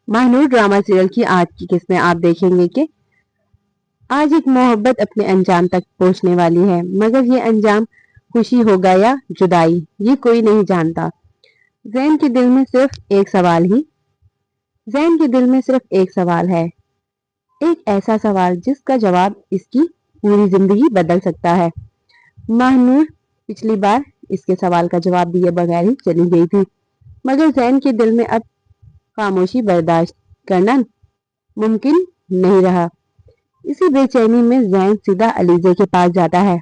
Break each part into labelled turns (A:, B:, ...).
A: Mahnoor drama serial की आज की किस्त में आप देखेंगे कि आज एक मोहब्बत अपने अंजाम तक पहुंचने वाली है, मगर ये अंजाम खुशी होगा या जुदाई, ये कोई नहीं जानता। जैन के दिल में सिर्फ एक सवाल ही जैन के दिल में सिर्फ एक सवाल है, एक ऐसा सवाल जिसका जवाब इसकी पूरी जिंदगी बदल सकता है। महानूर पिछली बार इसके सवाल का जवाब दिए बगैर ही चली गई थी, मगर जैन के दिल में अब खामोशी बर्दाश्त करना मुमकिन नहीं रहा। इसी बेचैनी में जैन सीधा अलीजे के पास जाता है।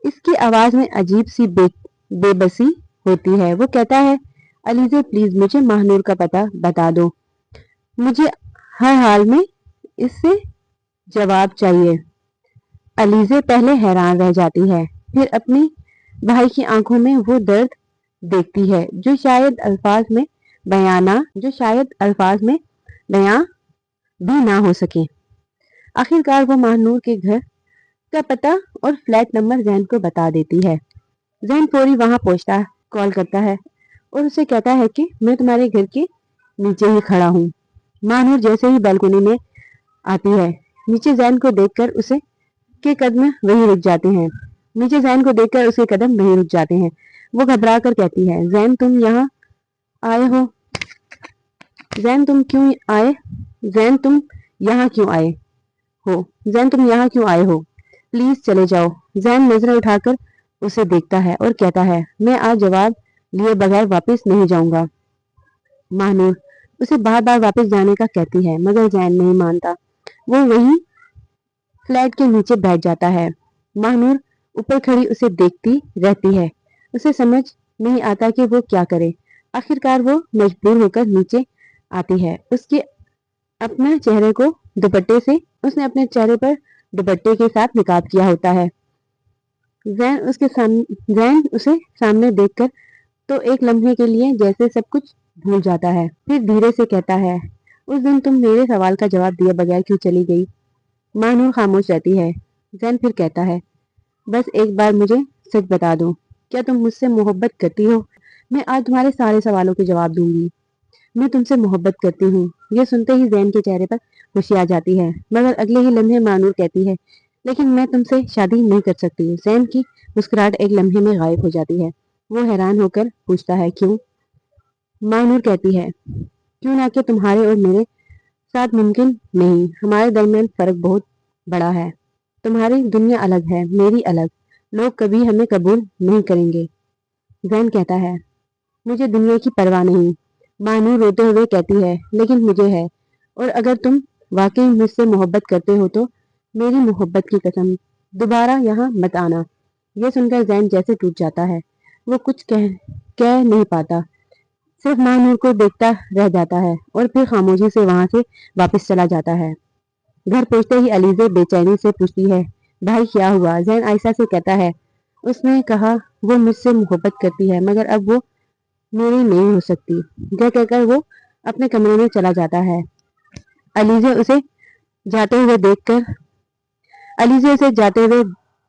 A: इसकी आवाज में अजीब सी बेबसी होती है। वो कहता है, अलीजे प्लीज मुझे महानूर का पता बता दो, मुझे हर हाल में इससे जवाब चाहिए। अलीजे पहले हैरान रह जाती है, फिर अपनी भाई की आंखों में वो दर्द देखती है जो शायद अल्फाज में बयां भी ना हो सके। आखिरकार वो महानूर के घर का पता और फ्लैट नंबर जैन को बता देती है। जैन फौरी वहां पहुंचता कॉल करता है और उसे कहता है कि मैं तुम्हारे घर के नीचे ही खड़ा हूँ। महानूर जैसे ही बालकनी में आती है, नीचे जैन को देखकर उसके कदम वहीं रुक जाते हैं। वो घबरा कर कहती है, जैन तुम यहाँ आए हो जैन तुम यहाँ क्यों आए हो? प्लीज चले जाओ। जैन नजरें उठाकर उसे देखता है और कहता है, मैं आज जवाब लिए बगैर वापस नहीं जाऊंगा। महानूर उसे बार बार वापस जाने का कहती है, मगर जैन नहीं मानता। वो वहीं फ्लैट के नीचे बैठ जाता है। महानूर ऊपर खड़ी उसे देखती रहती है। उसे समझ नहीं आता कि वो क्या करे। आखिरकार वो मजबूर होकर नीचे आती है। उसने अपने चेहरे पर दुपट्टे के साथ निकाब किया होता है। जैन उसे सामने देखकर तो एक लम्हे के लिए जैसे सब कुछ भूल जाता है, फिर धीरे से कहता है, उस दिन तुम मेरे सवाल का जवाब दिए बगैर क्यों चली गई? महानूर खामोश रहती है। जैन फिर कहता है, बस एक बार मुझे सच बता दो, क्या तुम मुझसे मोहब्बत करती हो? मैं आज तुम्हारे सारे सवालों के जवाब दूंगी। मैं तुमसे मोहब्बत करती हूँ। ये सुनते ही जैन के चेहरे पर खुशी आ जाती है, मगर अगले ही लम्हे महानूर कहती है, लेकिन मैं तुमसे शादी नहीं कर सकती। जैन की मुस्कुराहट एक लम्हे में गायब हो जाती है। वो हैरान होकर पूछता है, क्यों? महानूर कहती है, क्यों ना कि तुम्हारे और मेरे साथ मुमकिन नहीं। हमारे दरमियान फर्क बहुत बड़ा है। तुम्हारी दुनिया अलग है, मेरी अलग। लोग कभी हमें कबूल नहीं करेंगे। जैन कहता है, मुझे दुनिया की परवाह नहीं। महानूर रोते हुए कहती है, लेकिन मुझे है, और अगर तुम वाकई मुझसे मोहब्बत करते हो तो मेरी मोहब्बत की कसम, दोबारा यहाँ मत आना। यह सुनकर जैन जैसे टूट जाता है। वो कुछ कह नहीं पाता, सिर्फ महानूर को देखता रह जाता है और फिर खामोशी से वहां से वापस चला जाता है। घर पहुंचते ही अलीजे बेचैनी से पूछती है, भाई क्या हुआ? जैन आयशा से कहता है, उसने कहा वो मुझसे मोहब्बत करती है, मगर अब वो मेरी नहीं हो सकती। यह कहकर वो अपने कमरे में चला जाता है। अलीजे उसे जाते हुए देखकर अलीजे उसे जाते हुए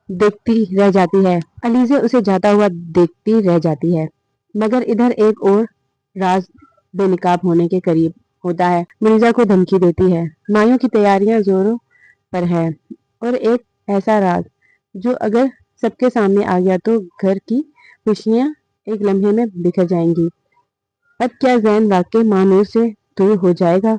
A: देखती रह जाती है अलीजे उसे जाता हुआ देखती रह जाती है, मगर इधर एक और राज बेनकाब होने के करीब होता है। मिर्जा को धमकी देती है। मायों की तैयारियां जोरों पर है, और एक ऐसा राज जो अगर सबके सामने आ गया तो घर की खुशियां एक लम्हे में बिखर जाएंगी। अब क्या जैन वाकई महानूर से दूर हो जाएगा?